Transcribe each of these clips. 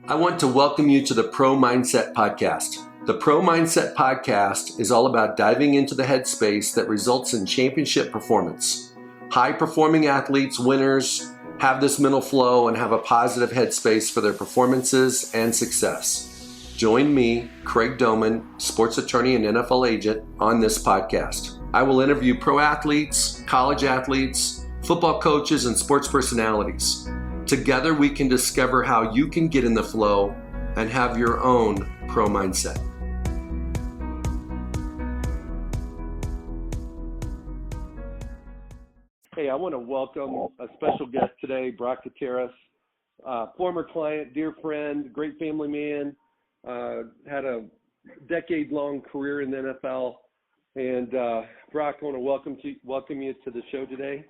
I want to welcome you to the Pro Mindset Podcast. The Pro Mindset Podcast is all about diving into the headspace that results in championship performance. High-performing athletes, winners, have this mental flow and have a positive headspace for their performances and success. Join me, Craig Domann, sports attorney and NFL agent, on this podcast. I will interview pro athletes, college athletes, football coaches, and sports personalities. Together, we can discover how you can get in the flow and have your own pro mindset. Hey, I want to welcome a special guest today, Gutierrez, former client, dear friend, great family man, had a decade-long career in the NFL. And Brock, I want to welcome you to the show today.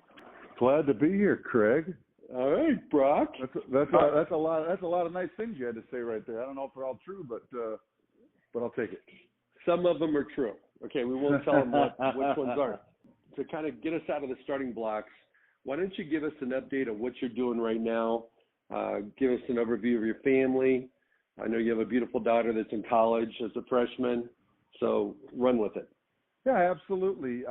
Glad to be here, Craig. All right, Brock. That's a lot of nice things you had to say right there. I don't know if they're all true, but I'll take it. Some of them are true. Okay, we won't tell them which ones aren't. To kind of get us out of the starting blocks, why don't you give us an update of what you're doing right now? Give us an overview of your family. I know you have a beautiful daughter that's in college as a freshman, so run with it. Yeah, absolutely.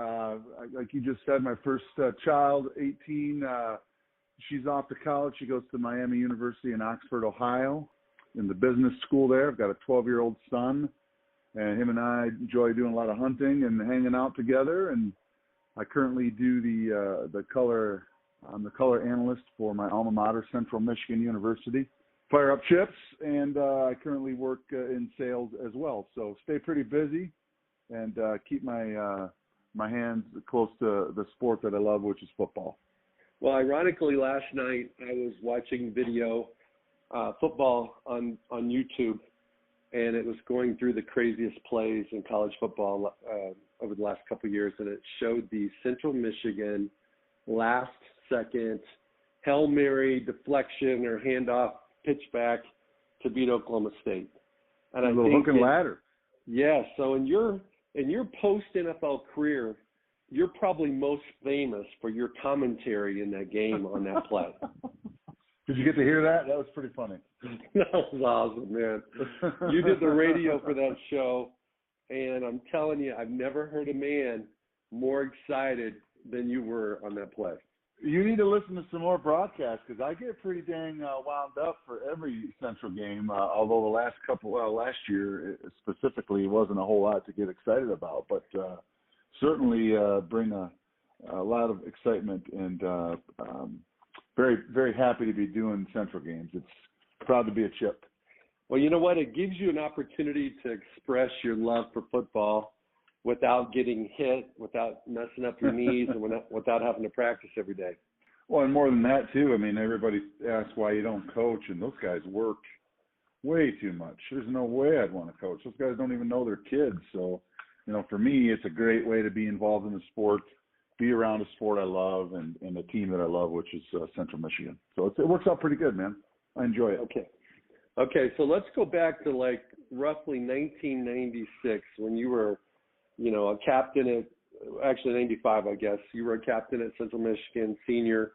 Like you just said, my first child, 18, she's off to college. She goes to Miami University in Oxford, Ohio, in the business school there. I've got a 12-year-old son, and him and I enjoy doing a lot of hunting and hanging out together. And I currently do the color. I'm the color analyst for my alma mater, Central Michigan University. Fire up chips, and I currently work in sales as well. So stay pretty busy and keep my hands close to the sport that I love, which is football. Well, ironically, last night I was watching video football on YouTube, and it was going through the craziest plays in college football over the last couple of years, and it showed the Central Michigan last-second Hail Mary deflection or handoff pitch back to beat Oklahoma State. And a little hook and ladder. Yeah, so in your post-NFL career, you're probably most famous for your commentary in that game on that play. Did you get to hear that? That was pretty funny. That was awesome, man. You did the radio for that show, and I'm telling you, I've never heard a man more excited than you were on that play. You need to listen to some more broadcasts because I get pretty dang wound up for every Central game, although last year specifically, it wasn't a whole lot to get excited about, but certainly bring a lot of excitement, and very, very happy to be doing Central games. It's proud to be a Chip. Well, you know what? It gives you an opportunity to express your love for football without getting hit, without messing up your knees, and without having to practice every day. Well, and more than that, too. I mean, everybody asks why you don't coach, and those guys work way too much. There's no way I'd want to coach. Those guys don't even know their kids. So, for me, it's a great way to be involved in the sport, be around a sport I love and a team that I love, which is Central Michigan. So it works out pretty good, man. I enjoy it. Okay, so let's go back to roughly 1996 when you were, a captain at, actually 95, I guess. You were a captain at Central Michigan, senior.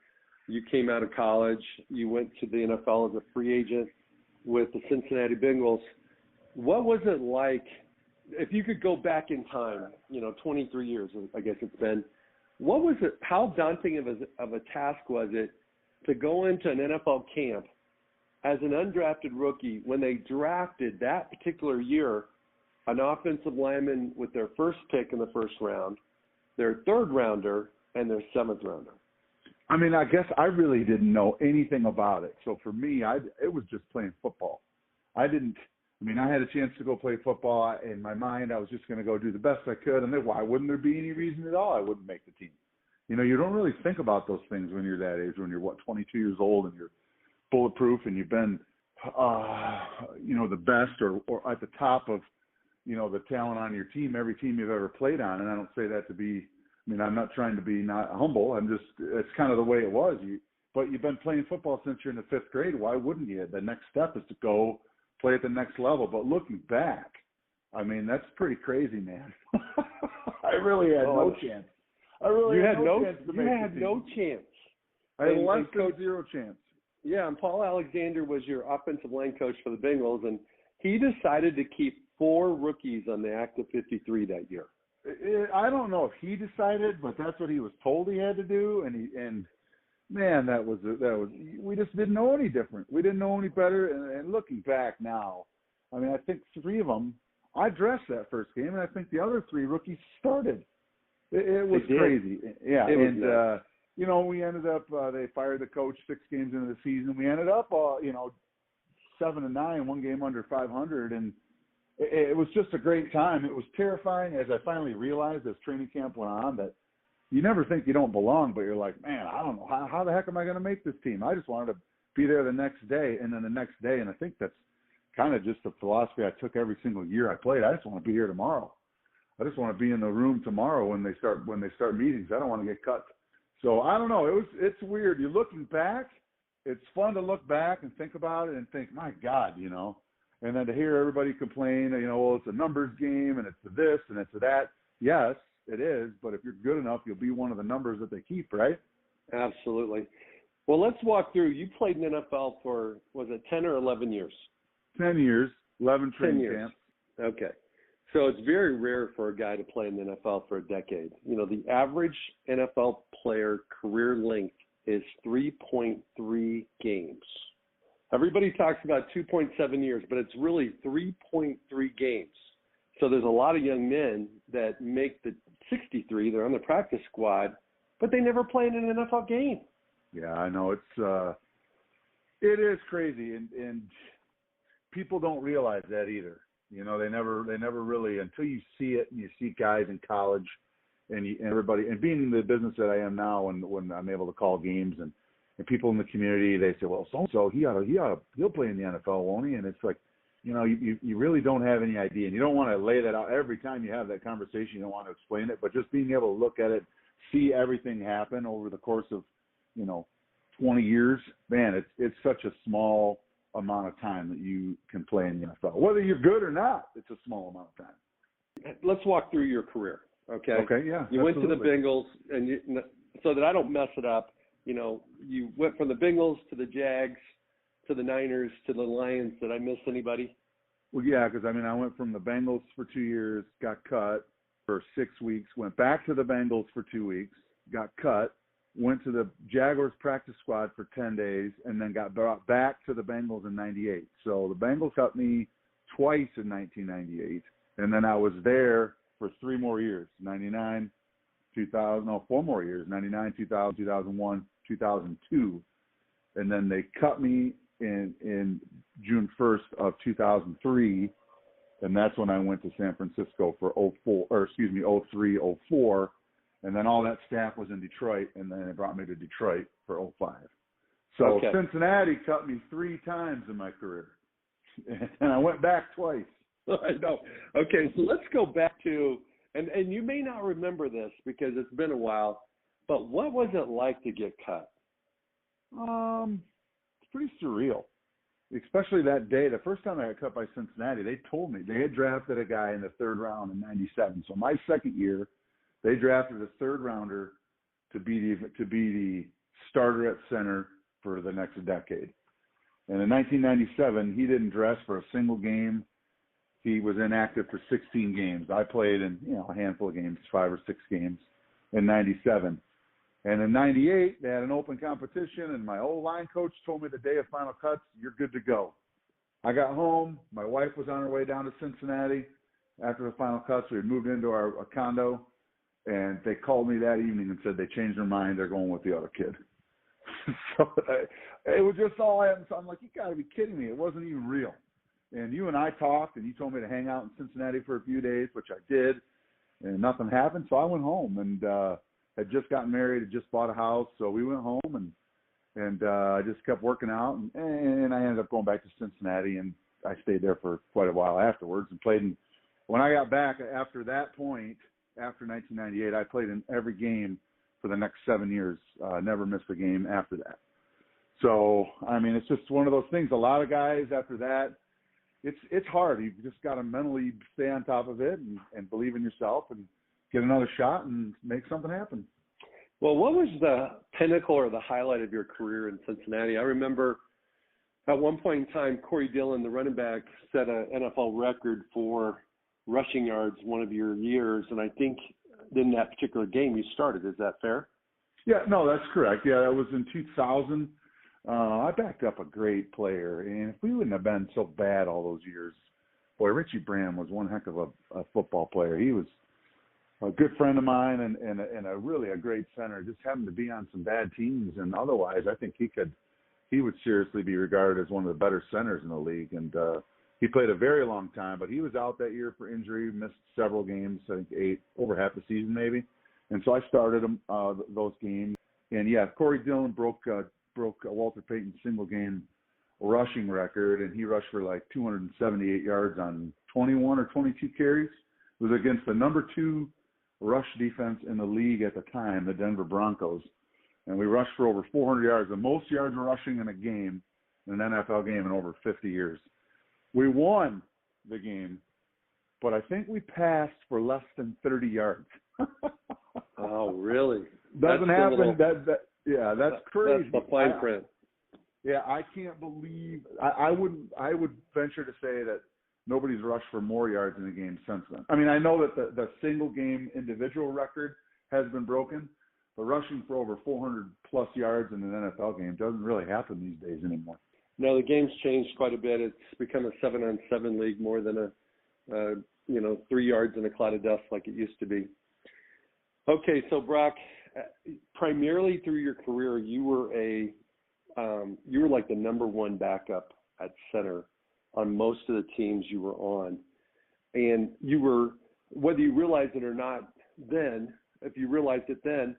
You came out of college. You went to the NFL as a free agent with the Cincinnati Bengals. What was it like, if you could go back in time, 23 years, I guess it's been, what was it, how daunting of a task was it to go into an NFL camp as an undrafted rookie when they drafted that particular year an offensive lineman with their first pick in the first round, their third rounder, and their seventh rounder? I mean, I guess I really didn't know anything about it. So for me, it was just playing football. I had a chance to go play football. In my mind, I was just going to go do the best I could. And then why wouldn't there be any reason at all I wouldn't make the team? You don't really think about those things when you're that age, when you're, 22 years old and you're bulletproof and you've been, the best or at the top of, the talent on your team, every team you've ever played on. And I don't say that to be, I'm not trying to be not humble. It's kind of the way it was. But you've been playing football since you're in the fifth grade. Why wouldn't you? The next step is to go play at the next level. But looking back, that's pretty crazy, man. I really had no chance. I really had no chance to make the team. No chance. I had less than zero chance. Yeah, and Paul Alexander was your offensive line coach for the Bengals, and he decided to keep 4 rookies on the active 53 that year. I don't know if he decided, but that's what he was told he had to do, and man, that was we just didn't know any different. We didn't know any better, and looking back now, I mean, I think 3 of them, I dressed that first game, and I think the other 3 rookies started. It was crazy. Yeah, and you know, we ended up they fired the coach 6 games into the season. We ended up 7-9, 1 game under 500, and it was just a great time. It was terrifying as I finally realized as training camp went on that you never think you don't belong, but you're like, man, I don't know how the heck am I going to make this team? I just wanted to be there the next day, and then the next day, and I think that's kind of just the philosophy I took every single year I played. I just want to be here tomorrow. I just want to be in the room tomorrow when they start meetings. I don't want to get cut. So I don't know. It's weird. You're looking back. It's fun to look back and think about it and think, my God, you know. And then to hear everybody complain, you know, well, it's a numbers game and it's a this and it's a that. Yes, it is. But if you're good enough, you'll be one of the numbers that they keep, right? Absolutely. Well, let's walk through. You played in NFL for, was it 10 or 11 years? 10 years, 11 training camps. Okay. So it's very rare for a guy to play in the NFL for a decade. You know, the average NFL player career length is 3.3 games. Everybody talks about 2.7 years, but it's really 3.3 games. So there's a lot of young men that make the 63. They're on the practice squad, but they never play in an NFL game. Yeah, I know. It is crazy, and people don't realize that either. You know, they never really, until you see it and you see guys in college and everybody, and being in the business that I am now, and when I'm able to call games and people in the community, they say, well, so he'll play in the NFL, won't he? And it's like, you know, you really don't have any idea, and you don't want to lay that out every time you have that conversation. You don't want to explain it, but just being able to look at it, see everything happen over the course of, you know, 20 years, man, it's such a small amount of time that you can play in the NFL. Whether you're good or not, it's a small amount of time. Let's walk through your career, okay? Okay, yeah. You went to the Bengals, and so that I don't mess it up, you know, you went from the Bengals to the Jags to the Niners to the Lions. Did I miss anybody? Well, yeah, because, I mean, I went from the Bengals for 2 years, got cut for 6 weeks, went back to the Bengals for 2 weeks, got cut, went to the Jaguars practice squad for 10 days, and then got brought back to the Bengals in 98. So the Bengals cut me twice in 1998, and then I was there for 3 more years, 99, 2000, no, 4 more years, 99, 2000, 2001, 2002. And then they cut me in June 1st of 2003, and that's when I went to San Francisco for 03, 04. And then all that staff was in Detroit, and then they brought me to Detroit for 05. So okay. Cincinnati cut me 3 times in my career, and I went back twice. I know. Okay, so let's go back to, and you may not remember this because it's been a while, but what was it like to get cut? It's pretty surreal, especially that day. The first time I got cut by Cincinnati, they told me they had drafted a guy in the 3rd round in 97. So my second year, they drafted a 3rd rounder to be the starter at center for the next decade. And in 1997, he didn't dress for a single game. He was inactive for 16 games. I played in a handful of games, 5 or 6 games in 97. And in 98, they had an open competition, and my old line coach told me the day of final cuts, you're good to go. I got home. My wife was on her way down to Cincinnati. After the final cuts, we had moved into our condo. And they called me that evening and said they changed their mind. They're going with the other kid. So it was just all happened. So I'm like, you got to be kidding me. It wasn't even real. And you and I talked, and you told me to hang out in Cincinnati for a few days, which I did, and nothing happened. So I went home and had just gotten married, had just bought a house. So we went home, and I just kept working out, and I ended up going back to Cincinnati, and I stayed there for quite a while afterwards and played. And when I got back after that point, after 1998, I played in every game for the next 7 years. Never missed a game after that. So, I mean, it's just one of those things. A lot of guys after that, it's hard. You've just got to mentally stay on top of it and believe in yourself and get another shot and make something happen. Well, what was the pinnacle or the highlight of your career in Cincinnati? I remember at one point in time, Corey Dillon, the running back, set an NFL record for rushing yards one of your years, and I think in that particular game you started. Is that fair? Yeah, no, that's correct. Yeah, that was in 2000. I backed up a great player, and if we wouldn't have been so bad all those years, boy, Richie Bram was one heck of a football player. He was a good friend of mine and a really a great center. Just happened to be on some bad teams, and otherwise, I think he would seriously be regarded as one of the better centers in the league. And he played a very long time, but he was out that year for injury, missed several games, I think 8, over half the season maybe. And so I started him those games. And yeah, Corey Dillon broke Walter Payton's single game rushing record, and he rushed for like 278 yards on 21 or 22 carries. It was against the number 2 rush defense in the league at the time, the Denver Broncos. And we rushed for over 400 yards, the most yards rushing in a game, in an NFL game, in over 50 years. We won the game, but I think we passed for less than 30 yards. Oh, really? Doesn't happen. Yeah, that's crazy. That's the fine print. I can't believe. I would venture to say that nobody's rushed for more yards in a game since then. I mean, I know that the single game individual record has been broken, but rushing for over 400 plus yards in an NFL game doesn't really happen these days anymore. No, the game's changed quite a bit. It's become a 7-on-7 league more than a 3 yards in a cloud of dust like it used to be. Okay, so Brock, primarily through your career, you were like the number 1 backup at center on most of the teams you were on, and you were, whether you realized it or not then, if you realized it then,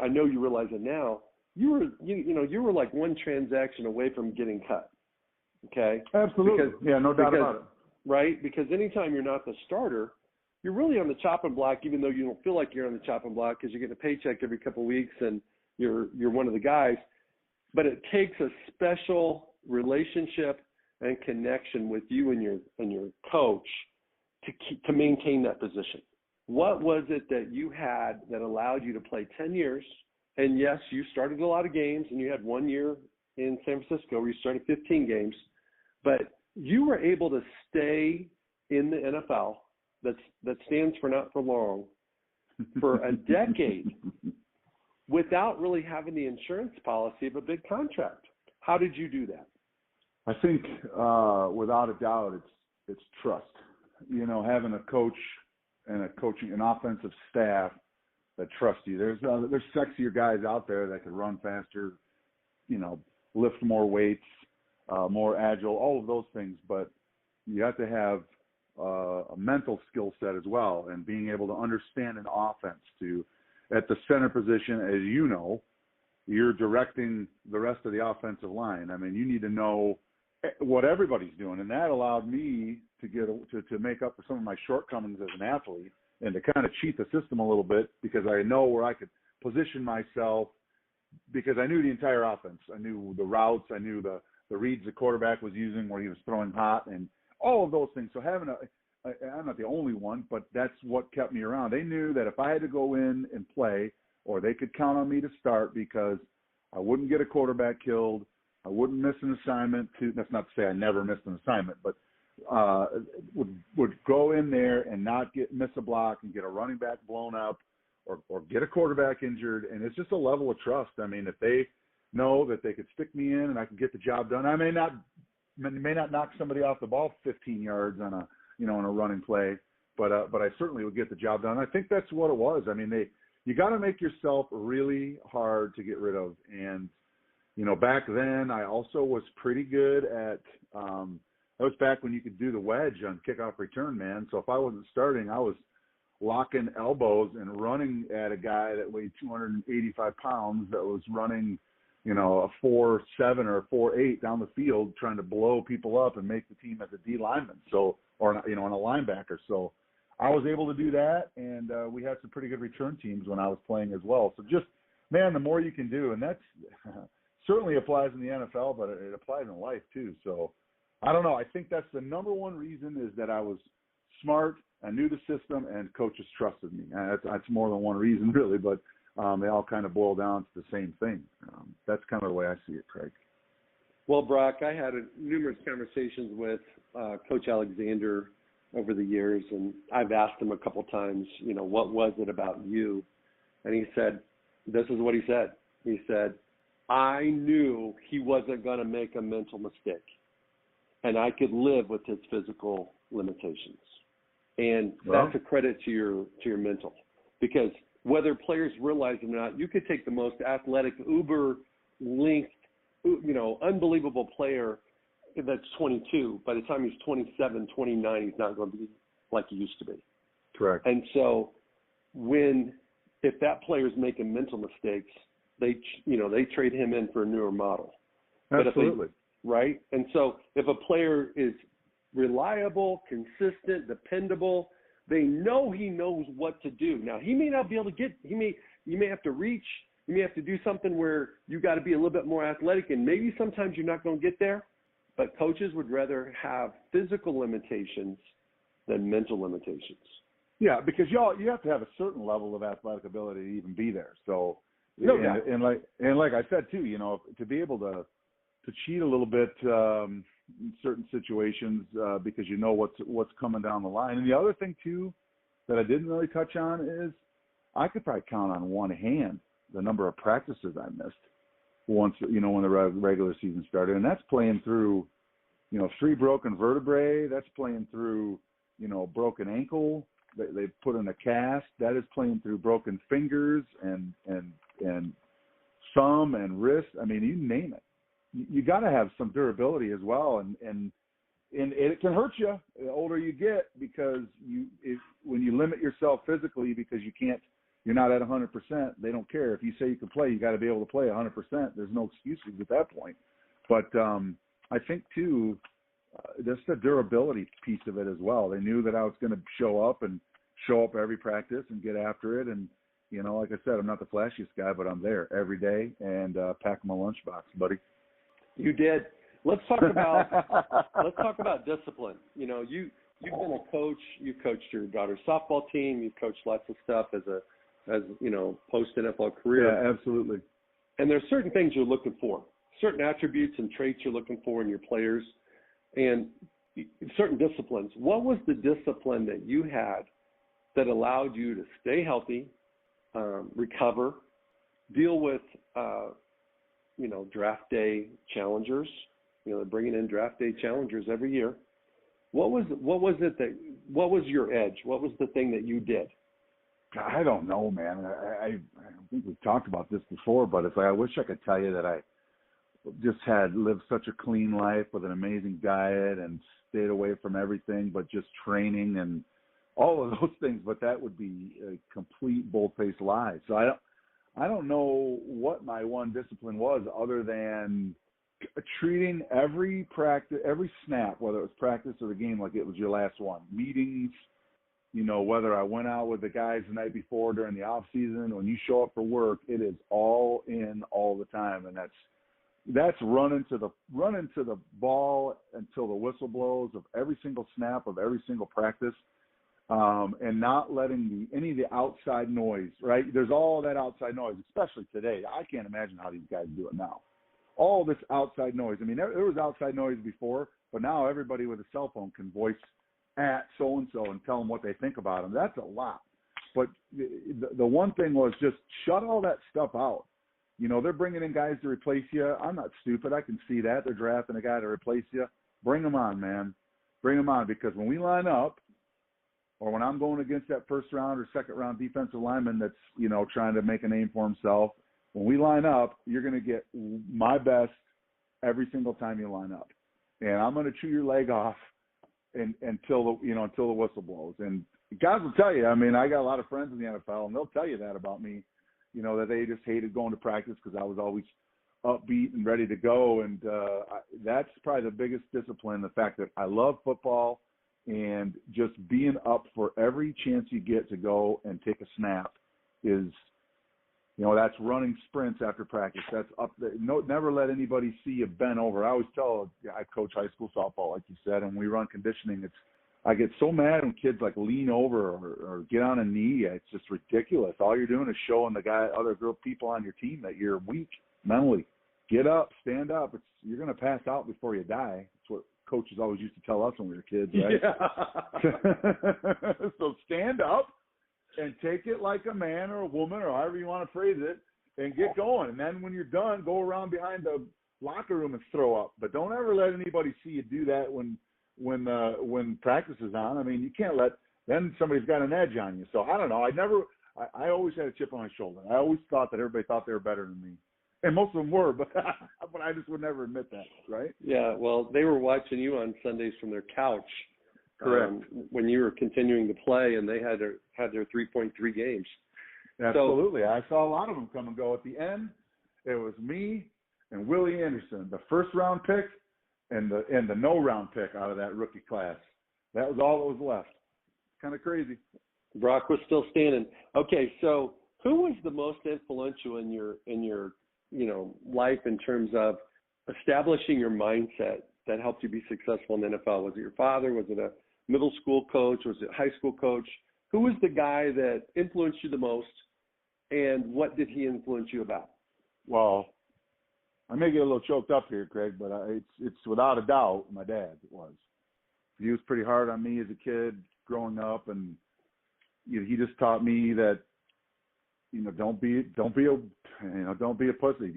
I know you realize it now. You were like one transaction away from getting cut. Okay. Absolutely. No doubt about it. Right, because anytime you're not the starter, you're really on the chopping block, even though you don't feel like you're on the chopping block because you're getting a paycheck every couple of weeks and you're one of the guys. But it takes a special relationship and connection with you and your coach to maintain that position. What was it that you had that allowed you to play 10 years? And yes, you started a lot of games, and you had 1 year in San Francisco where you started 15 games, but you were able to stay in the NFL. That stands for not for long, for a decade without really having the insurance policy of a big contract. How did you do that? I think without a doubt it's trust. Having a coach and an offensive staff that trust you. There's sexier guys out there that can run faster, lift more weights, more agile, all of those things, but you have to have a mental skill set as well, and being able to understand an offense at the center position, as you know, you're directing the rest of the offensive line. I mean, you need to know what everybody's doing, and that allowed me to make up for some of my shortcomings as an athlete and to kind of cheat the system a little bit, because I know where I could position myself, because I knew the entire offense. I knew the routes, I knew the reads the quarterback was using, where he was throwing hot, and all of those things. So I'm not the only one, but that's what kept me around. They knew that if I had to go in and play, or they could count on me to start, because I wouldn't get a quarterback killed, I wouldn't miss an assignment. That's not to say I never missed an assignment, but would go in there and not miss a block and get a running back blown up, or get a quarterback injured. And it's just a level of trust. I mean, if they know that they could stick me in and I can get the job done, I may not knock somebody off the ball 15 yards on a running play, but I certainly would get the job done. I think that's what it was. I mean, you got to make yourself really hard to get rid of. And back then I also was pretty good at. That was back when you could do the wedge on kickoff return, man. So if I wasn't starting, I was locking elbows and running at a guy that weighed 285 pounds that was running, a 4.7 or a 4.8 down the field, trying to blow people up and make the team as a D lineman. So, or on a linebacker. So I was able to do that, and we had some pretty good return teams when I was playing as well. So just, man, the more you can do, and that's certainly applies in the NFL, but it applies in life too. So I don't know. I think that's the number one reason, is that I was smart, I knew the system, and coaches trusted me. That's more than one reason, really, but they all kind of boil down to the same thing. That's kind of the way I see it, Craig. Well, Brock, I had numerous conversations with Coach Alexander over the years, and I've asked him a couple times, what was it about you? And he said, this is what he said. He said, I knew he wasn't going to make a mental mistake, and I could live with his physical limitations. And that's a credit to your mental, because whether players realize it or not, you could take the most athletic, uber-linked, unbelievable player that's 22. By the time he's 27, 29, he's not going to be like he used to be. Correct. And so if that player's making mental mistakes, they trade him in for a newer model. Absolutely. Right? And so if a player is reliable, consistent, dependable, they know he knows what to do. Now, he may not be able to you may have to reach, you may have to do something where you got to be a little bit more athletic, and maybe sometimes you're not going to get there, but coaches would rather have physical limitations than mental limitations. Yeah, because you have to have a certain level of athletic ability to even be there. So, and like I said too, to be able to cheat a little bit in certain situations because you know what's coming down the line. And the other thing too that I didn't really touch on is I could probably count on one hand the number of practices I missed once when the regular season started, and that's playing through 3 broken vertebrae. That's playing through broken ankle. They put in a cast. That is playing through broken fingers and thumb and wrist. I mean, you name it. You got to have some durability as well, and it can hurt you the older you get, because when you limit yourself physically because you're not at 100%, they don't care. If you say you can play, you got to be able to play 100%. There's no excuses at that point. But I think too, just the durability piece of it as well. They knew that I was going to show up every practice and get after it. And, like I said, I'm not the flashiest guy, but I'm there every day and pack my lunchbox, buddy. You did. Let's talk about discipline. You've been a coach. You coached your daughter's softball team. You've coached lots of stuff as post NFL career. Yeah, absolutely. And there's certain things you're looking for, certain attributes and traits you're looking for in your players, and certain disciplines. What was the discipline that you had that allowed you to stay healthy, recover, deal with draft day challengers? They're bringing in draft day challengers every year. What was your edge? What was the thing that you did? I don't know, man. I think we've talked about this before, but I wish I could tell you that I just had lived such a clean life with an amazing diet and stayed away from everything but just training and all of those things, but that would be a complete bold-faced lie. So I don't know what my one discipline was other than treating every practice, every snap, whether it was practice or the game, like it was your last one. Meetings, whether I went out with the guys the night before during the off season, when you show up for work, it is all in all the time. And that's run into the ball until the whistle blows of every single snap of every single practice. And not letting any of the outside noise, right? There's all that outside noise, especially today. I can't imagine how these guys do it now. All this outside noise. I mean, there was outside noise before, but now everybody with a cell phone can voice at so-and-so and tell them what they think about them. That's a lot. But the one thing was just shut all that stuff out. They're bringing in guys to replace you. I'm not stupid. I can see that. They're drafting a guy to replace you. Bring them on, man. Bring them on, because when we line up, or when I'm going against that first round or second round defensive lineman that's, trying to make a name for himself, when we line up, you're going to get my best every single time you line up. And I'm going to chew your leg off until the whistle blows. And guys will tell you, I mean, I got a lot of friends in the NFL, and they'll tell you that about me, that they just hated going to practice because I was always upbeat and ready to go. And that's probably the biggest discipline, the fact that I love football, and just being up for every chance you get to go and take a snap is, that's running sprints after practice. That's up there. No, never let anybody see you bent over. I always tell, I coach high school softball, like you said, and we run conditioning. I get so mad when kids like lean over or get on a knee. It's just ridiculous. All you're doing is showing the other people on your team that you're weak mentally. Get up, stand up. You're going to pass out before you die. That's what coaches always used to tell us when we were kids, right? Yeah. So stand up and take it like a man or a woman or however you want to phrase it and get going. And then when you're done, go around behind the locker room and throw up. But don't ever let anybody see you do that when practice is on. I mean, you can't then somebody's got an edge on you. So I don't know. I always had a chip on my shoulder. I always thought that everybody thought they were better than me. And most of them were, but I just would never admit that, right? Yeah, well, they were watching you on Sundays from their couch. Correct. When you were continuing to play, and they had their 3.3 games. Absolutely. I saw a lot of them come and go. At the end, it was me and Willie Anderson, the first-round pick and the no-round pick out of that rookie class. That was all that was left. Kind of crazy. Brock was still standing. Okay, so who was the most influential in your life in terms of establishing your mindset that helped you be successful in the NFL? Was it your father? Was it a middle school coach? Was it a high school coach? Who was the guy that influenced you the most, and what did he influence you about? Well, I may get a little choked up here, Craig, but it's without a doubt my dad was. He was pretty hard on me as a kid growing up, and he just taught me that don't be a pussy.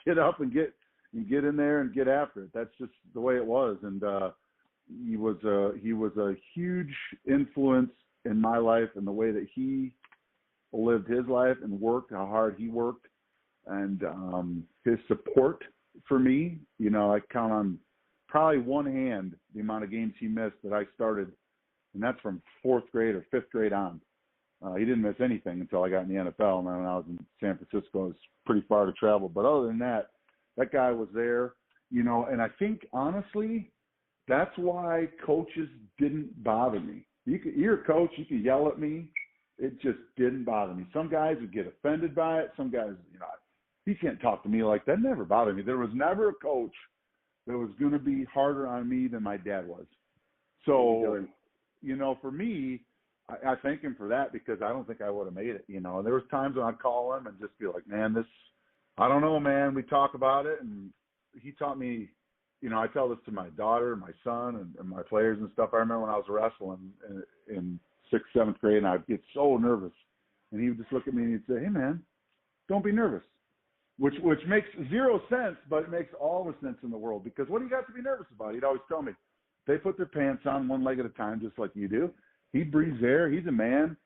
Get up and get in there and get after it. That's just the way it was. And he was a huge influence in my life and the way that he lived his life and worked, how hard he worked, and his support for me. I count on probably one hand the amount of games he missed that I started, and that's from 4th grade or 5th grade on. He didn't miss anything until I got in the NFL, and when I was in San Francisco, it was pretty far to travel. But other than that, that guy was there, and I think, honestly, that's why coaches didn't bother me. You're a coach, you could yell at me. It just didn't bother me. Some guys would get offended by it. Some guys, he can't talk to me like that. Never bothered me. There was never a coach that was going to be harder on me than my dad was. So, for me, I thank him for that, because I don't think I would have made it. There was times when I'd call him and just be like, man, I don't know, man. We talk about it, and he taught me, I tell this to my daughter, my son, and my players and stuff. I remember when I was wrestling in 6th, 7th grade, and I'd get so nervous, and he would just look at me and he'd say, hey, man, don't be nervous, which makes zero sense, but it makes all the sense in the world, because what do you got to be nervous about? He'd always tell me, they put their pants on one leg at a time, just like you do. He breathes air. He's a man.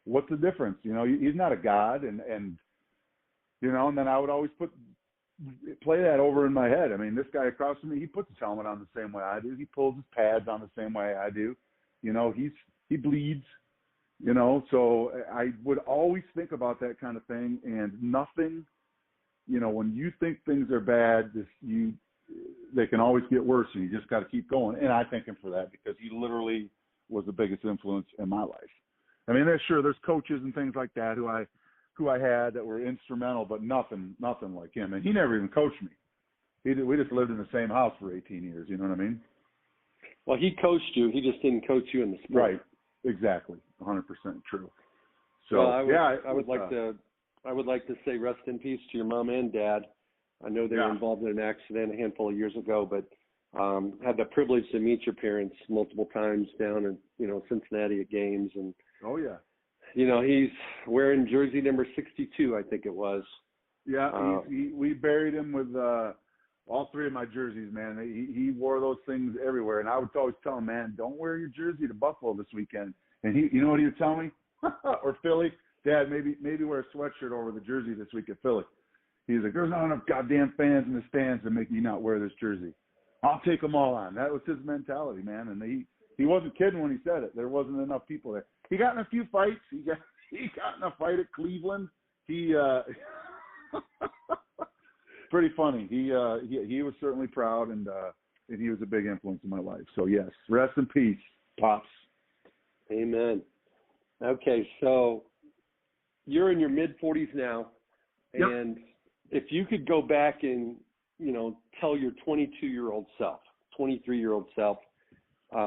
What's the difference? He's not a god. And then I would always play that over in my head. I mean, this guy across from me, he puts his helmet on the same way I do. He pulls his pads on the same way I do. He bleeds, so I would always think about that kind of thing, and nothing, when you think things are bad, they can always get worse, and you just got to keep going. And I thank him for that, because he literally was the biggest influence in my life. I mean, there's coaches and things like that who I had that were instrumental, but nothing like him. And he never even coached me. We just lived in the same house for 18 years. You know what I mean? Well, he coached you. He just didn't coach you in the sport. Right. Exactly. 100% true. So well, I would like to say rest in peace to your mom and dad. I know they were involved in an accident a handful of years ago, but had the privilege to meet your parents multiple times down in Cincinnati at games. And oh yeah, he's wearing jersey number 62, I think it was. Yeah, we buried him with all 3 of my jerseys, man. He wore those things everywhere, and I would always tell him, man, don't wear your jersey to Buffalo this weekend. And you know what he would tell me? Or Philly, Dad, maybe wear a sweatshirt over the jersey this week at Philly. He's like, there's not enough goddamn fans in the stands to make me not wear this jersey. I'll take them all on. That was his mentality, man. And he wasn't kidding when he said it. There wasn't enough people there. He got in a few fights. He got in a fight at Cleveland. He pretty funny. He was certainly proud, and he was a big influence in my life. So yes, rest in peace, Pops. Amen. Okay, so you're in your mid-40s now, and if you could go back and tell your 22-year-old self, 23-year-old self,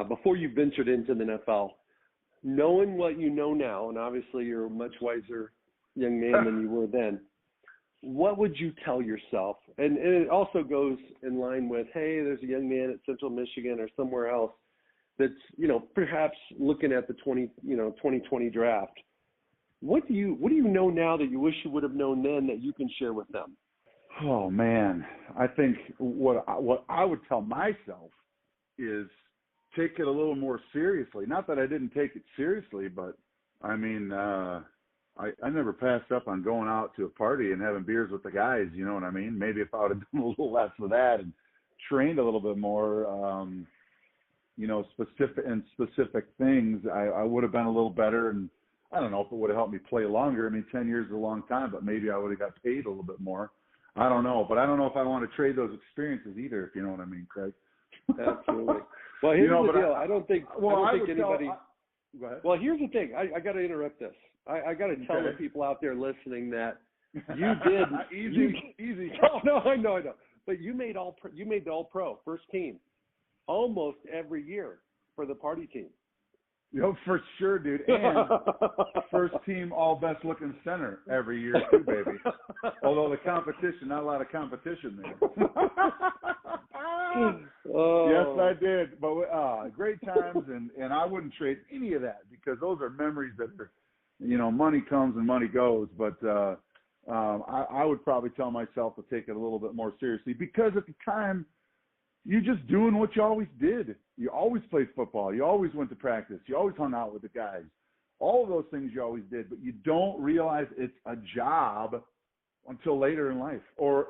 before you ventured into the NFL, knowing what you know now, and obviously you're a much wiser young man than you were then, what would you tell yourself? And it also goes in line with, hey, there's a young man at Central Michigan or somewhere else that's, perhaps looking at the 2020 draft. What do you know now that you wish you would have known then that you can share with them? Oh man, I think what I would tell myself is take it a little more seriously. Not that I didn't take it seriously, but I mean, I never passed up on going out to a party and having beers with the guys. You know what I mean? Maybe if I would have done a little less of that and trained a little bit more, specific things, I would have been a little better. And I don't know if it would have helped me play longer. I mean, 10 years is a long time, but maybe I would have got paid a little bit more. I don't know, but I don't know if I want to trade those experiences either, if you know what I mean, Craig. Absolutely. Well, here's the deal. I don't think anybody. Go ahead. Well, here's the thing. I got to interrupt this. I got to tell the people out there listening that you did easy. No, I know. But you made the All-Pro first team almost every year for the party team. For sure, dude. And first team all best looking center every year too, baby. Although not a lot of competition there. Yes, I did. But great times, and I wouldn't trade any of that because those are memories that are, money comes and money goes. But I would probably tell myself to take it a little bit more seriously because at the time, you're just doing what you always did. You always played football. You always went to practice. You always hung out with the guys. All of those things you always did, but you don't realize it's a job until later in life. Or,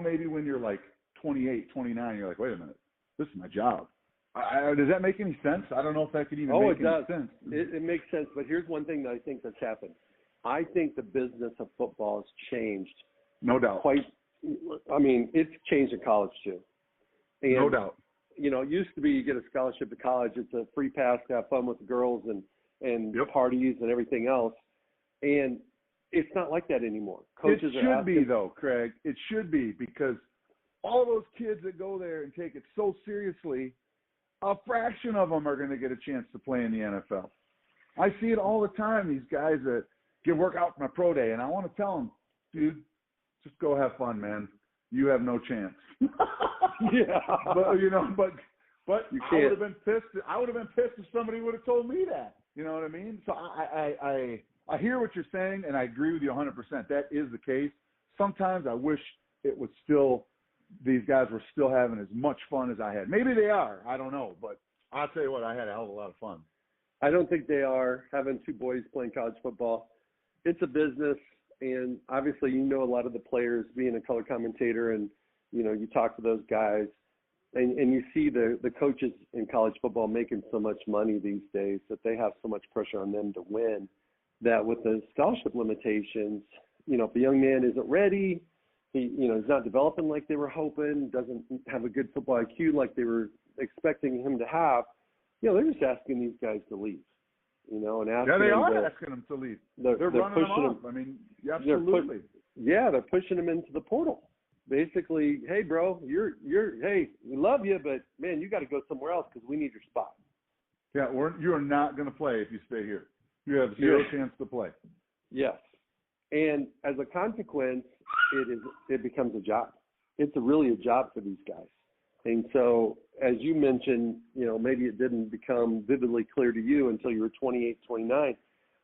maybe when you're like 28, 29, you're like, wait a minute, this is my job. Does that make any sense? I don't know if that could even make any sense. It makes sense, but here's one thing that I think that's happened. I think the business of football has changed. No doubt. It's changed in college too. And, no doubt. It used to be you get a scholarship to college. It's a free pass to have fun with the girls and parties and everything else. And it's not like that anymore. Coaches it should be, though, Craig. It should be because all those kids that go there and take it so seriously, a fraction of them are going to get a chance to play in the NFL. I see it all the time, these guys that get work out for my pro day, and I want to tell them, dude, just go have fun, man. You have no chance. Yeah. But I would have been pissed. I would have been pissed if somebody would have told me that. You know what I mean? So I hear what you're saying, and I agree with you 100%. That is the case. Sometimes I wish it was still these guys were still having as much fun as I had. Maybe they are. I don't know. But I'll tell you what, I had a hell of a lot of fun. I don't think they are. Having two boys playing college football, it's a business. And obviously, a lot of the players being a color commentator and, you talk to those guys and you see the coaches in college football making so much money these days that they have so much pressure on them to win that with the scholarship limitations, if a young man isn't ready, he's not developing like they were hoping, doesn't have a good football IQ like they were expecting him to have, they're just asking these guys to leave. And asking they are asking them to leave. They're running them off. Absolutely. They're pushing them into the portal. Basically, hey, bro, hey, we love you, but man, you got to go somewhere else because we need your spot. Yeah, you are not going to play if you stay here. You have zero chance to play. Yes, and as a consequence, it becomes a job. It's really a job for these guys. And so, as you mentioned, maybe it didn't become vividly clear to you until you were 28, 29.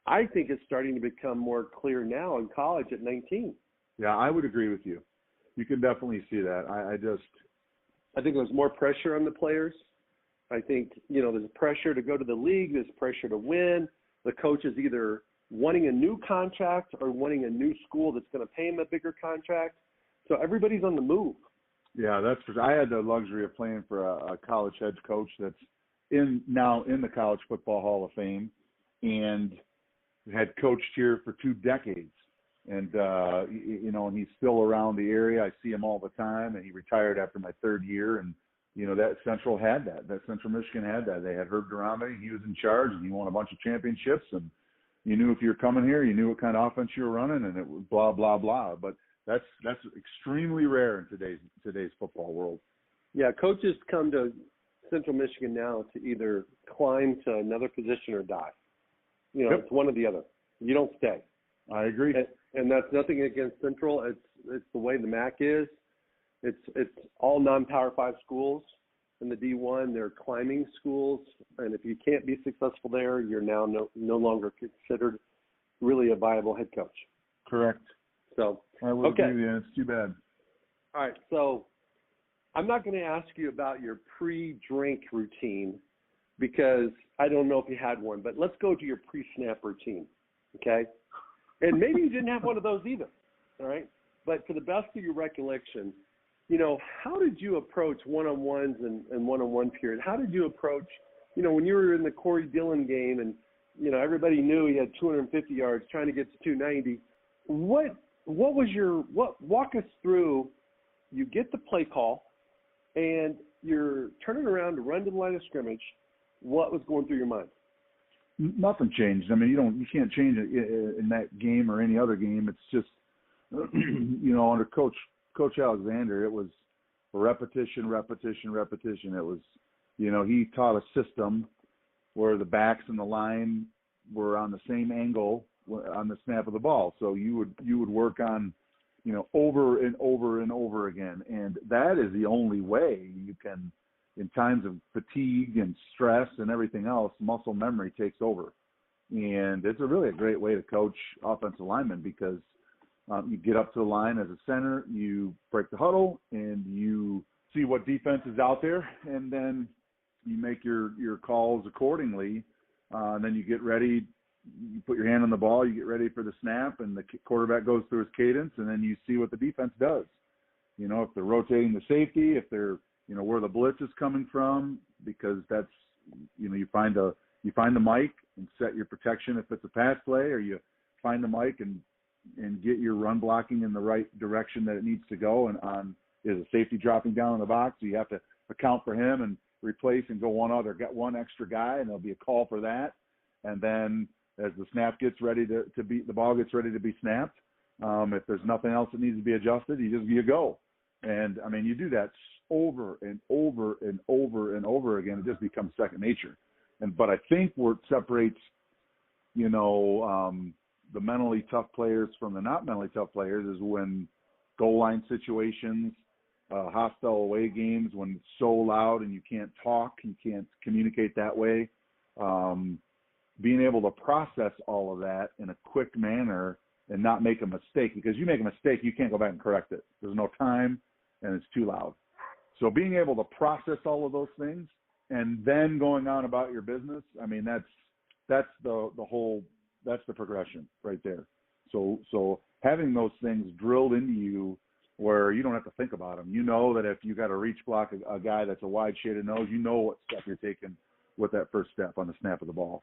I think it's starting to become more clear now in college at 19. Yeah, I would agree with you. You can definitely see that. I think there's more pressure on the players. I think, there's pressure to go to the league. There's pressure to win. The coach is either wanting a new contract or wanting a new school that's going to pay him a bigger contract. So everybody's on the move. Yeah, that's for sure. I had the luxury of playing for a college head coach that's now in the College Football Hall of Fame and had coached here for 2 decades. And, and he's still around the area. I see him all the time, and he retired after my 3rd year. And, that Central had that. That Central Michigan had that. They had Herb Durame. He was in charge, and he won a bunch of championships. And you knew if you were coming here, you knew what kind of offense you were running, and it was blah, blah, blah. But that's extremely rare in today's football world. Yeah, coaches come to Central Michigan now to either climb to another position or die. You know, Yep. It's one or the other. You don't stay. I agree. And that's nothing against Central. It's the way the MAC is. It's all non-Power 5 schools in the D1. They're climbing schools, and if you can't be successful there, you're now no longer considered really a viable head coach. Correct. So I would okay. agree with you. It's too bad. All right, so I'm not going to ask you about your pre-drink routine because I don't know if you had one, but let's go to your pre-snap routine, okay? And maybe you didn't have one of those either, all right? But to the best of your recollection, you know, how did you approach one-on-ones and one-on-one period? How did you approach, you know, when you were in the Corey Dillon game and, you know, everybody knew he had 250 yards trying to get to 290. What was walk us through, you get the play call and you're turning around to run to the line of scrimmage. What was going through your mind? Nothing changed. I mean, you can't change it in that game or any other game. It's just, you know, under Coach Alexander, it was repetition. It was, you know, he taught a system where the backs and the line were on the same angle on the snap of the ball. So you would work on, you know, over and over again. And that is the only way you can, in times of fatigue and stress and everything else, muscle memory takes over. And it's really a great way to coach offensive linemen because you get up to the line as a center, you break the huddle, and you see what defense is out there, and then you make your calls accordingly. And then you get ready, you put your hand on the ball, you get ready for the snap, and the quarterback goes through his cadence, and then you see what the defense does. You know, if they're rotating the safety, if they're, you know, where the blitz is coming from, because that's, you know, you find the mic and set your protection if it's a pass play, or you find the mic and get your run blocking in the right direction that it needs to go. And is a safety dropping down in the box, so you have to account for him and replace and get one extra guy, and there'll be a call for that. And then as the snap gets ready the ball gets ready to be snapped, if there's nothing else that needs to be adjusted, you go. And I mean, you do that over and over again. It just becomes second nature. But I think what separates, you know, the mentally tough players from the not mentally tough players is when goal line situations, hostile away games, when it's so loud and you can't talk, you can't communicate that way. Being able to process all of that in a quick manner and not make a mistake, because you make a mistake, you can't go back and correct it. There's no time and it's too loud. So being able to process all of those things and then going on about your business, I mean, that's the progression right there. So having those things drilled into you where you don't have to think about them. You know that if you got to reach block a guy that's a wide shaded nose, you know what step you're taking with that first step on the snap of the ball.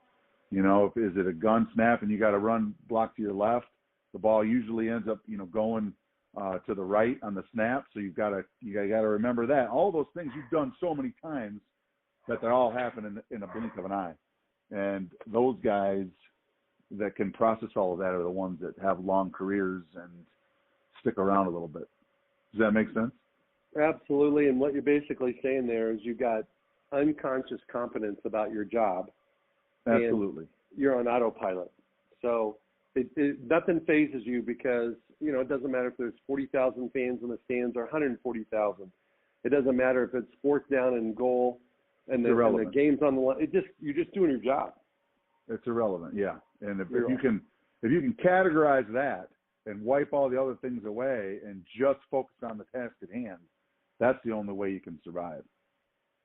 You know, is it a gun snap and you got to run block to your left, the ball usually ends up, you know, going to the right on the snap. So you got to remember that. All those things you've done so many times that they all happen in a blink of an eye. And those guys that can process all of that are the ones that have long careers and stick around a little bit. Does that make sense? Absolutely. And what you're basically saying there is you've got unconscious competence about your job. Absolutely. You're on autopilot. So nothing phases you because, you know, it doesn't matter if there's 40,000 fans in the stands or 140,000. It doesn't matter if it's fourth down and goal and the game's on the line. You're just doing your job. It's irrelevant, yeah. And if you can categorize that and wipe all the other things away and just focus on the task at hand, that's the only way you can survive.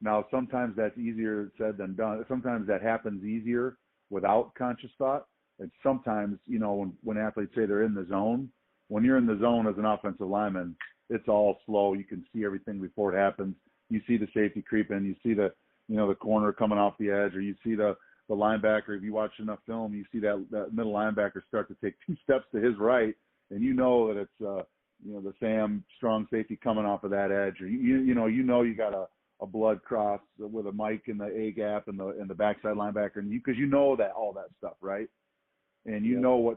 Now, sometimes that's easier said than done. Sometimes that happens easier without conscious thought. And sometimes, you know, when athletes say they're in the zone, when you're in the zone as an offensive lineman, it's all slow. You can see everything before it happens. You see the safety creeping. You see the corner coming off the edge, or you see the linebacker. If you watch enough film, you see that middle linebacker start to take 2 steps to his right, and you know that it's the Sam strong safety coming off of that edge, or you got a blood cross with a mic in the A gap and the backside linebacker, and because you know that all that stuff, right? And you know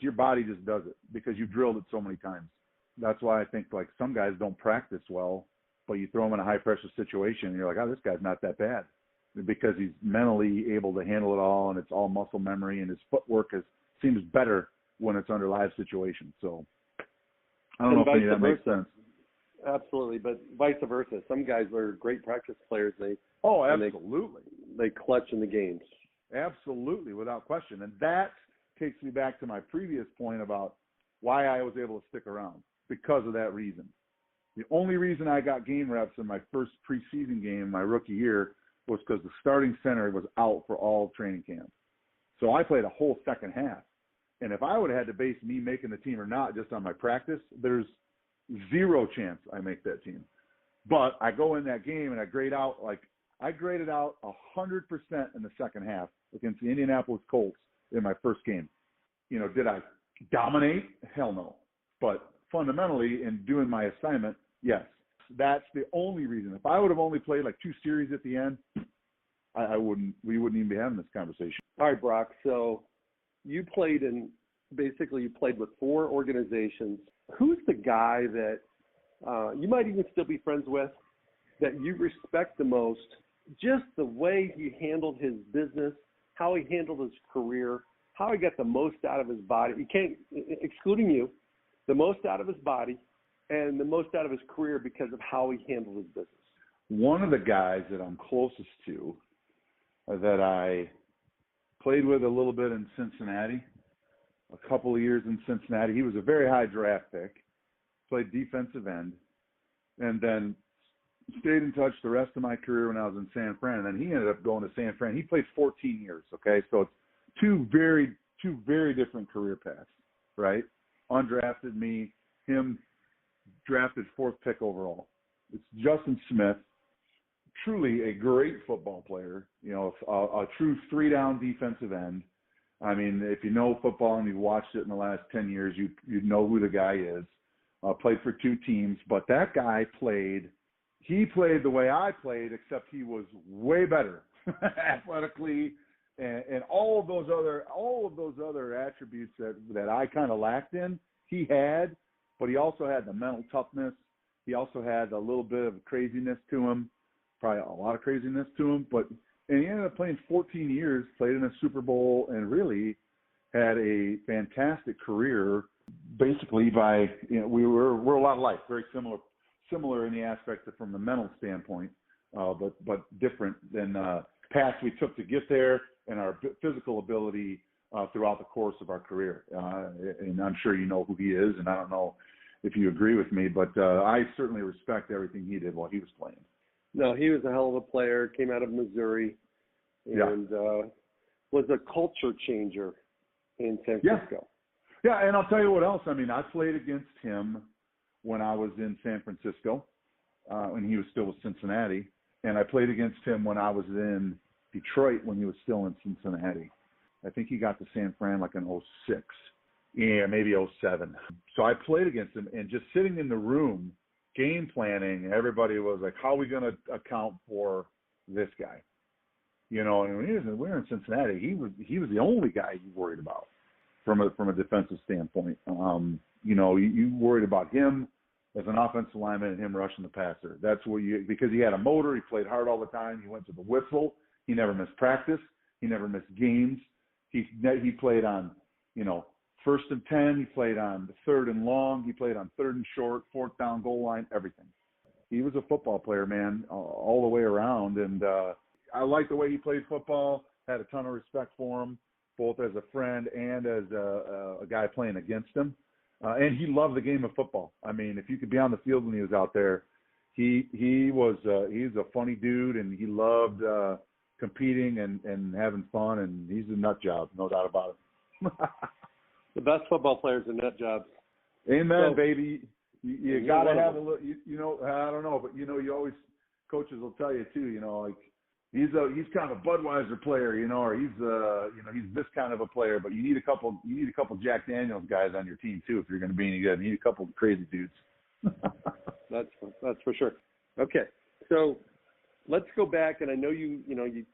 your body just does it because you've drilled it so many times. That's why I think like some guys don't practice well but you throw him in a high-pressure situation, and you're like, oh, this guy's not that bad because he's mentally able to handle it all, and it's all muscle memory, and his footwork seems better when it's under live situations. So I don't know if any of that makes sense. Absolutely, but vice versa. Some guys are great practice players. Absolutely. They clutch in the games. Absolutely, without question. And that takes me back to my previous point about why I was able to stick around, because of that reason. The only reason I got game reps in my first preseason game, my rookie year, was because the starting center was out for all training camp. So I played a whole second half. And if I would have had to base me making the team or not just on my practice, there's zero chance I make that team. But I go in that game and I graded out 100% in the second half against the Indianapolis Colts in my first game. You know, did I dominate? Hell no. But fundamentally, in doing my assignment, yes. That's the only reason. If I would have only played like 2 series at the end, we wouldn't even be having this conversation. All right, Brock. So you played with 4 organizations. Who's the guy that you might even still be friends with, that you respect the most, just the way he handled his business, how he handled his career, how he got the most out of his body? You can't, excluding you, the most out of his body and the most out of his career because of how he handled his business. One of the guys that I'm closest to, that I played with a little bit in Cincinnati, a couple of years in Cincinnati. He was a very high draft pick, played defensive end, and then stayed in touch the rest of my career when I was in San Fran. And then he ended up going to San Fran. He played 14 years, okay? So it's two very different career paths, right? Undrafted me, him drafted 4th pick overall. It's Justin Smith, truly a great football player, you know, a true 3-down defensive end. I mean, if you know football and you've watched it in the last 10 years, you know who the guy is. Played for 2 teams, but that guy played the way I played, except he was way better athletically, and all of those other attributes that I kind of lacked in, he had, but he also had the mental toughness. He also had a little bit of craziness to him, probably a lot of craziness to him, and he ended up playing 14 years, played in a Super Bowl, and really had a fantastic career. Basically, we're a lot alike, very similar in the aspect from the mental standpoint, but different than paths we took to get there and our physical ability throughout the course of our career. And I'm sure you know who he is, and I don't know if you agree with me, but I certainly respect everything he did while he was playing. No, he was a hell of a player, came out of Missouri, and was a culture changer in San Francisco. Yeah, and I'll tell you what else. I mean, I played against him when I was in San Francisco, when he was still with Cincinnati, and I played against him when I was in Detroit when he was still in Cincinnati. I think he got to San Fran like in 06. Yeah, maybe 07. So I played against him, and just sitting in the room, game planning, everybody was like, how are we going to account for this guy? You know, and when we were in Cincinnati, he was the only guy you worried about from a defensive standpoint. You know, you worried about him as an offensive lineman and him rushing the passer. That's what because he had a motor, he played hard all the time, he went to the whistle, he never missed practice, he never missed games. He played on, you know, 1st and 10, he played on the 3rd and long, he played on 3rd and short, 4th down goal line, everything. He was a football player, man, all the way around, and I liked the way he played football, had a ton of respect for him, both as a friend and as a guy playing against him. And he loved the game of football. I mean, if you could be on the field when he was out there, he's a funny dude, and he loved competing and having fun, and he's a nut job, no doubt about it. The best football players are nut jobs. Amen, so, baby. You got to have a little, you know, I don't know, but, you know, you always, coaches will tell you too, you know, like, he's kind of a Budweiser player, you know, or he's this kind of a player, but you need a couple Jack Daniels guys on your team too if you're going to be any good. You need a couple of crazy dudes. That's for sure. Okay, so let's go back, and I know you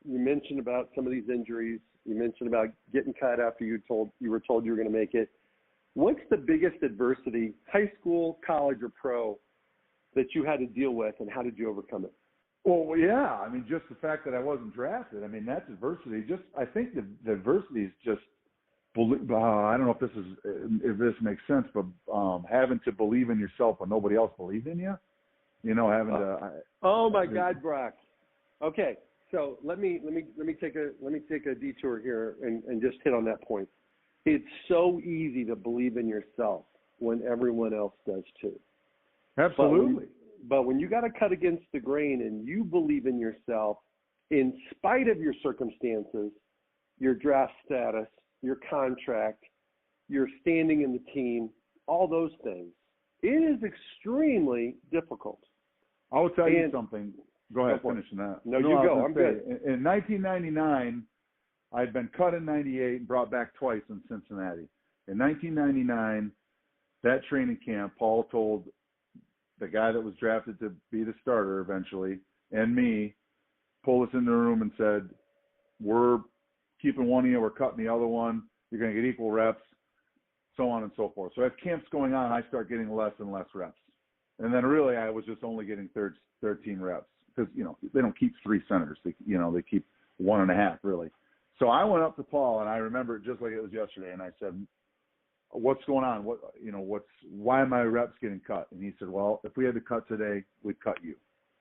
mentioned about some of these injuries. You mentioned about getting cut after you were told you were going to make it. What's the biggest adversity, high school, college, or pro, that you had to deal with, and how did you overcome it? Well, yeah. I mean, just the fact that I wasn't drafted. I mean, that's adversity. I think the adversity is just. I don't know if this makes sense, but having to believe in yourself when nobody else believed in you. You know, having to. Oh my God, Brock. Okay, so let me take a detour here and just hit on that point. It's so easy to believe in yourself when everyone else does too. Absolutely. But when you got to cut against the grain and you believe in yourself, in spite of your circumstances, your draft status, your contract, your standing in the team, all those things, it is extremely difficult. I will tell you something. Go ahead, finish that. No, you go. I'm good. In 1999, I'd been cut in 98 and brought back twice in Cincinnati. In 1999, that training camp, Paul told the guy that was drafted to be the starter eventually, and me, pulled us in the room and said, we're keeping one of you, we're cutting the other one, you're going to get equal reps, so on and so forth. So as camp's going on, I start getting less and less reps. And then really I was just only getting 13 reps because, you know, they don't keep 3 centers. They keep 1.5 really. So I went up to Paul, and I remember it just like it was yesterday, and I said, what's going on? Why are my reps getting cut? And he said, well, if we had to cut today, we'd cut you.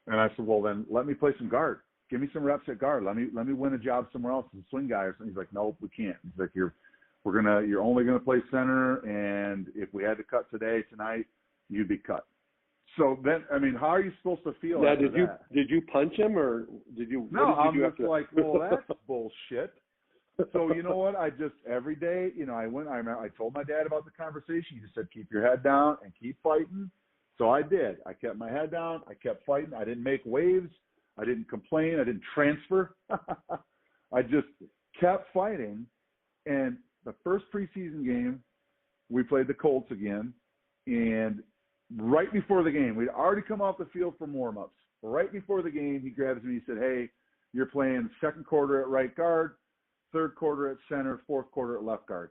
And I said, well, then let me play some guard. Give me some reps at guard. Let me win a job somewhere else as a swing guy or something. He's like, nope, we can't. He's like, you're only gonna play center, and if we had to cut tonight, you'd be cut. So then, I mean, how are you supposed to feel? Now, after did you punch him, or did you? No, I'm just like, well, that's bullshit. So you know what? I just every day, you know, I told my dad about the conversation. He just said, keep your head down and keep fighting. So I did. I kept my head down. I kept fighting. I didn't make waves. I didn't complain. I didn't transfer. I just kept fighting. And the first preseason game, we played the Colts again. And right before the game, we'd already come off the field for warm-ups. Right before the game, he grabs me. He said, hey, you're playing second quarter at right guard, third quarter at center, fourth quarter at left guard.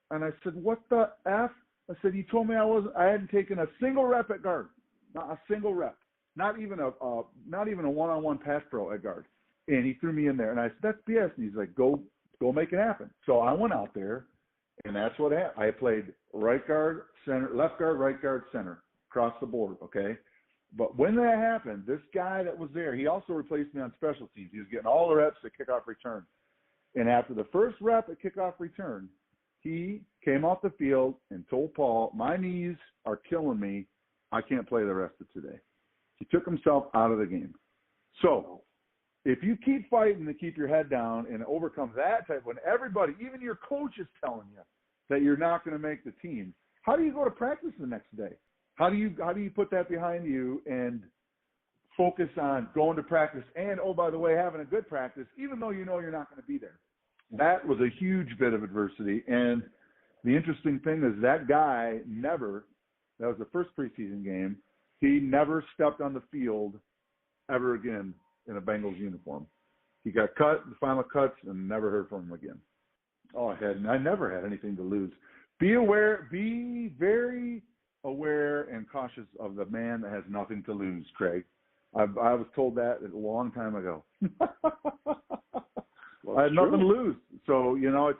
And I said, what the F? I said, you told me I hadn't taken a single rep at guard. Not a single rep. Not even a one-on-one pass pro at guard. And he threw me in there. And I said, that's BS. And he's like, go make it happen. So I went out there, and that's what happened. I played right guard, center, left guard, right guard, center, across the board, okay? But when that happened, this guy that was there, he also replaced me on special teams. He was getting all the reps at kickoff return. And after the first rep at kickoff return, he came off the field and told Paul, my knees are killing me. I can't play the rest of today. He took himself out of the game. So if you keep fighting to keep your head down and overcome that type, when everybody, even your coach is telling you that you're not going to make the team, how do you go to practice the next day? How do you put that behind you and focus on going to practice and, oh, by the way, having a good practice, even though you know you're not going to be there? That was a huge bit of adversity. And the interesting thing is that guy that was the first preseason game, he never stepped on the field ever again in a Bengals uniform. He got cut, the final cuts, and never heard from him again. I never had anything to lose. Be very aware and cautious of the man that has nothing to lose, Craig. I was told that a long time ago. Well, I had nothing true. to lose. So, you know, it's,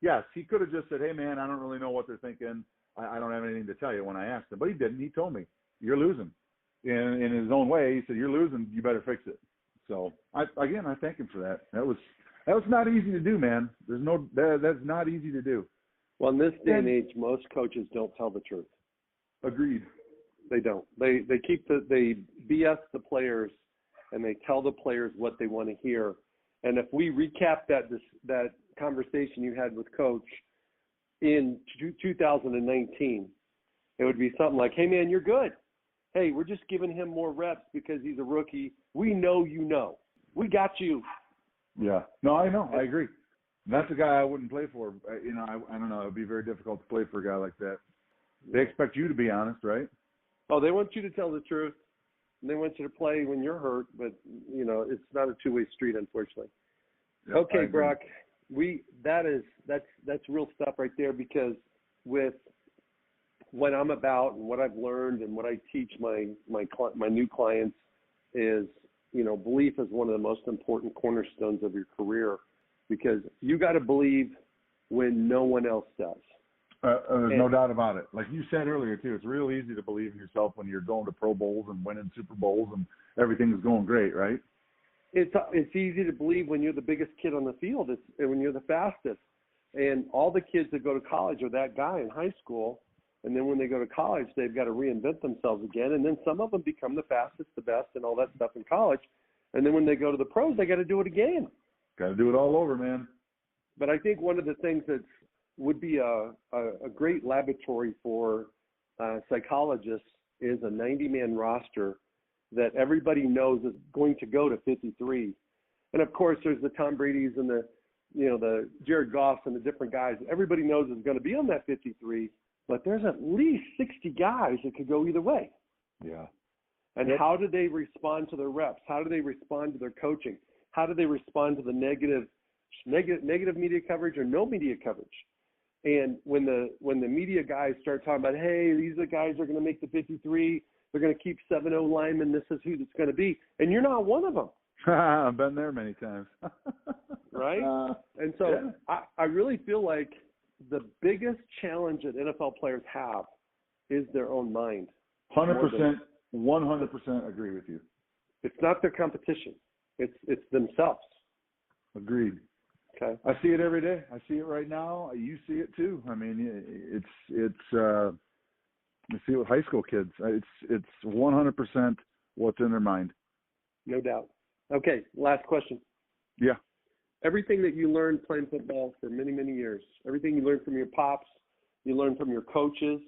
yes, he could have just said, hey, man, I don't really know what they're thinking. I don't have anything to tell you when I asked him. But he didn't. He told me, you're losing. In his own way, he said, you're losing. You better fix it. So, I thank him for that. That was not easy to do, man. That's not easy to do. Well, in this day and age, most coaches don't tell the truth. Agreed. They don't. They BS the players, and they tell the players what they want to hear. And if we recap that conversation you had with Coach in 2019, it would be something like, hey, man, you're good. Hey, we're just giving him more reps because he's a rookie. We know you know. We got you. Yeah. No, I know. I agree. That's a guy I wouldn't play for. You know, I don't know. It would be very difficult to play for a guy like that. They expect you to be honest, right? Oh, they want you to tell the truth. They want you to play when you're hurt, but, you know, it's not a two-way street, unfortunately. Yep, okay, Brock, that's real stuff right there, because with what I'm about and what I've learned and what I teach my new clients is, belief is one of the most important cornerstones of your career, because you got to believe when no one else does. There's no doubt about it. Like you said earlier, too, it's real easy to believe in yourself when you're going to Pro Bowls and winning Super Bowls and everything's going great, right? It's easy to believe when you're the biggest kid on the field, when you're the fastest. And all the kids that go to college are that guy in high school, and then when they go to college, they've got to reinvent themselves again. And then some of them become the fastest, the best, and all that stuff in college. And then when they go to the pros, they got to do it again. Got to do it all over, man. But I think one of the things that would be a great laboratory for psychologists is a 90-man roster that everybody knows is going to go to 53. And of course, there's the Tom Brady's and the Jared Goffs and the different guys. Everybody knows is going to be on that 53, but there's at least 60 guys that could go either way. Yeah. And how do they respond to their reps? How do they respond to their coaching? How do they respond to the negative media coverage or no media coverage? And when the media guys start talking about, hey, these are the guys that are going to make the 53, they're going to keep 7-0 linemen, this is who it's going to be, and you're not one of them. I've been there many times. Right? And so I really feel like the biggest challenge that NFL players have is their own mind. 100%, 100% agree with you. It's not their competition. It's themselves. Agreed. Okay. I see it every day. I see it right now. You see it too. I mean, it's I see it with high school kids. It's 100% what's in their mind. No doubt. Okay, last question. Yeah. Everything that you learned playing football for many, many years, everything you learned from your pops, you learned from your coaches,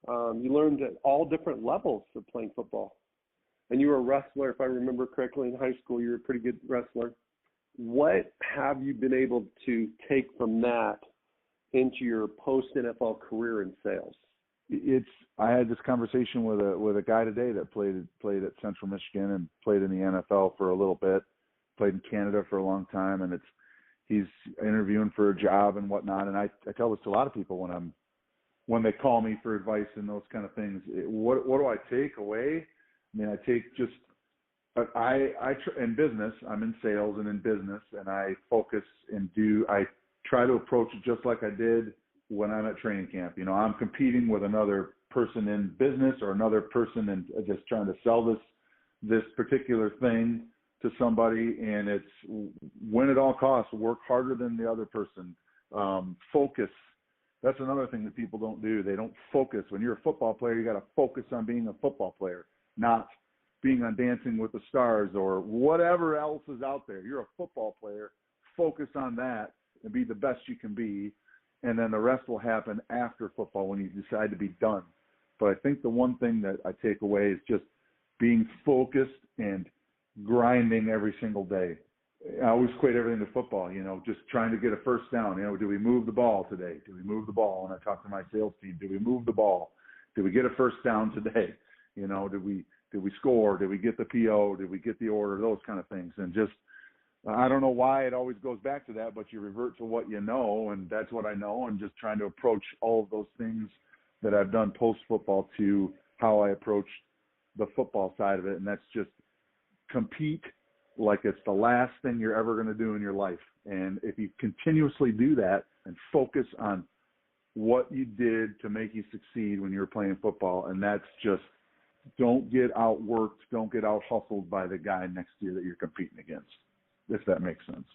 you learned at all different levels of playing football. And you were a wrestler, if I remember correctly, in high school. You were a pretty good wrestler. What have you been able to take from that into your post-NFL career in sales? I had this conversation with a guy today that played at Central Michigan and played in the NFL for a little bit, played in Canada for a long time, and he's interviewing for a job and whatnot. And I tell this to a lot of people when they call me for advice and those kind of things. What do I take away? I mean, I take just in business. I'm in sales and in business, and I focus and I try to approach it just like I did when I'm at training camp. I'm competing with another person in business or another person and just trying to sell this particular thing to somebody, and it's win at all costs, work harder than the other person, focus. That's another thing that people don't do. They don't focus. When you're a football player, you got to focus on being a football player, not being on Dancing with the Stars or whatever else is out there. You're a football player. Focus on that and be the best you can be. And then the rest will happen after football when you decide to be done. But I think the one thing that I take away is just being focused and grinding every single day. I always equate everything to football, just trying to get a first down. Do we move the ball today? Do we move the ball? When I talk to my sales team, do we move the ball? Did we get a first down today? Did we score? Did we get the PO? Did we get the order? Those kind of things. And just, I don't know why it always goes back to that, but you revert to what you know, and that's what I know, and just trying to approach all of those things that I've done post-football to how I approach the football side of it, and that's just compete like it's the last thing you're ever going to do in your life. And if you continuously do that and focus on what you did to make you succeed when you were playing football, and that's just don't get outworked, don't get out-hustled by the guy next to you that you're competing against, if that makes sense.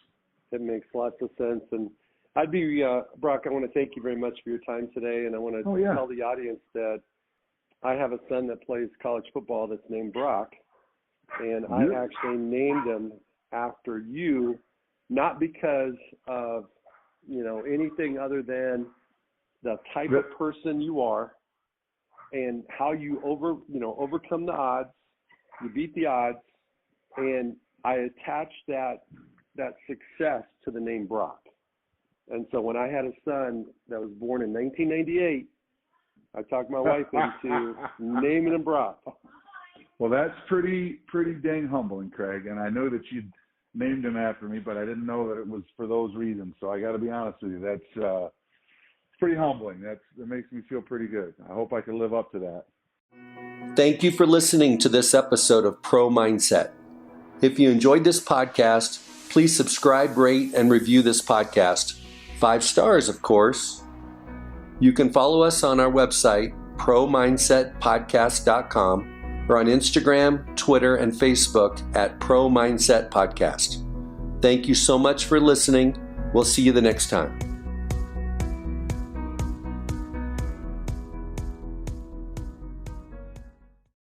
It makes lots of sense. And I'd be, Brock, I want to thank you very much for your time today, and I want to tell the audience that I have a son that plays college football that's named Brock, and I actually named him after you, not because of, anything other than the type of person you are and how you overcome the odds, you beat the odds, and I attached that success to the name Brock. And so when I had a son that was born in 1998, I talked my wife into naming him Brock. Well, that's pretty dang humbling, Craig. And I know that you named him after me, but I didn't know that it was for those reasons. So I got to be honest with you. That's pretty humbling. That makes me feel pretty good. I hope I can live up to that. Thank you for listening to this episode of Pro Mindset. If you enjoyed this podcast, please subscribe, rate, and review this podcast. 5 stars, of course. You can follow us on our website, promindsetpodcast.com, or on Instagram, Twitter, and Facebook at Pro Mindset Podcast. Thank you so much for listening. We'll see you the next time.